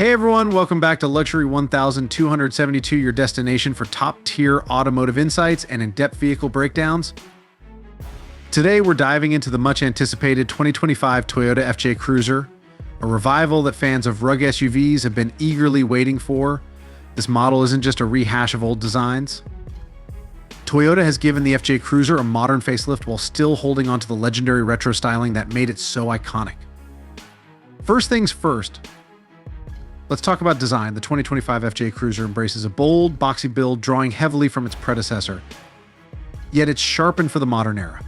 Hey everyone, welcome back to Luxury 1272, your destination for top-tier automotive insights and in-depth vehicle breakdowns. Today we're diving into the much-anticipated 2025 Toyota FJ Cruiser, a revival that fans of rugged SUVs have been eagerly waiting for. This model isn't just a rehash of old designs. Toyota has given the FJ Cruiser a modern facelift while still holding onto the legendary retro styling that made it so iconic. First things first, let's talk about design. The 2025 FJ Cruiser embraces a bold, boxy build, drawing heavily from its predecessor. Yet it's sharpened for the modern era.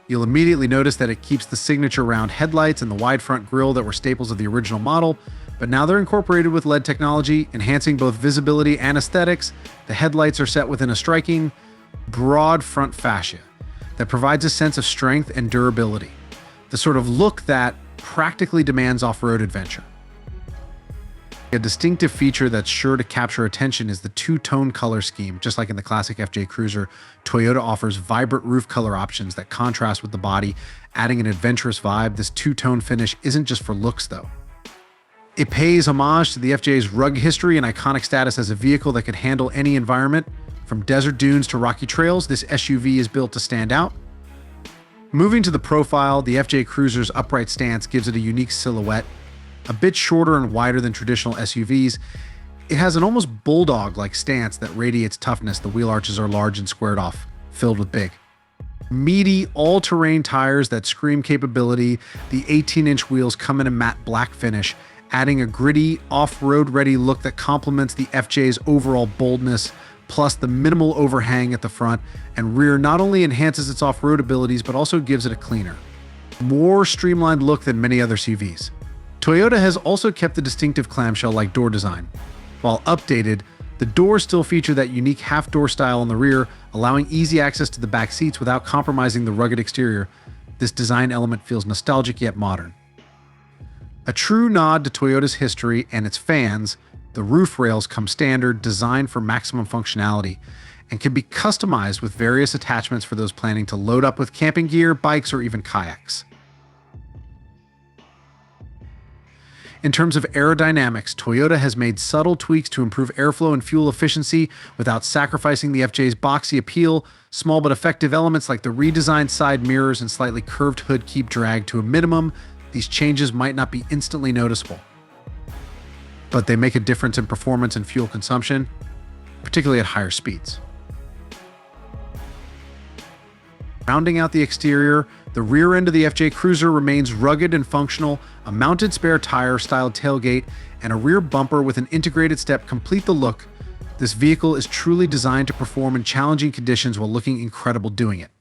You'll immediately notice that it keeps the signature round headlights and the wide front grille that were staples of the original model, but now they're incorporated with LED technology, enhancing both visibility and aesthetics. The headlights are set within a striking, broad front fascia that provides a sense of strength and durability, the sort of look that practically demands off-road adventure. A distinctive feature that's sure to capture attention is the two-tone color scheme. Just like in the classic FJ Cruiser, Toyota offers vibrant roof color options that contrast with the body, adding an adventurous vibe. This two-tone finish isn't just for looks, though. It pays homage to the FJ's rugged history and iconic status as a vehicle that could handle any environment. From desert dunes to rocky trails, this SUV is built to stand out. Moving to the profile, the FJ Cruiser's upright stance gives it a unique silhouette. A bit shorter and wider than traditional SUVs, it has an almost bulldog-like stance that radiates toughness. The wheel arches are large and squared off, filled with big, meaty, all-terrain tires that scream capability. The 18-inch wheels come in a matte black finish, adding a gritty, off-road ready look that complements the FJ's overall boldness. Plus, the minimal overhang at the front and rear not only enhances its off-road abilities, but also gives it a cleaner, more streamlined look than many other CVs. Toyota has also kept the distinctive clamshell-like door design. While updated, the doors still feature that unique half-door style on the rear, allowing easy access to the back seats without compromising the rugged exterior. This design element feels nostalgic yet modern. A true nod to Toyota's history and its fans, the roof rails come standard, designed for maximum functionality, and can be customized with various attachments for those planning to load up with camping gear, bikes, or even kayaks. In terms of aerodynamics, Toyota has made subtle tweaks to improve airflow and fuel efficiency without sacrificing the FJ's boxy appeal. Small but effective elements like the redesigned side mirrors and slightly curved hood keep drag to a minimum. These changes might not be instantly noticeable, but they make a difference in performance and fuel consumption, particularly at higher speeds. Rounding out the exterior, the rear end of the FJ Cruiser remains rugged and functional. A mounted spare tire-styled tailgate and a rear bumper with an integrated step complete the look. This vehicle is truly designed to perform in challenging conditions while looking incredible doing it.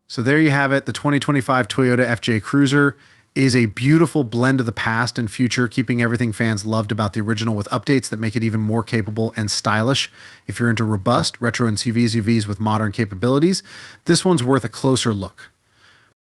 So there you have it. The 2025 Toyota FJ Cruiser is a beautiful blend of the past and future, keeping everything fans loved about the original with updates that make it even more capable and stylish. If you're into robust, retro and CV SUVs with modern capabilities, this one's worth a closer look.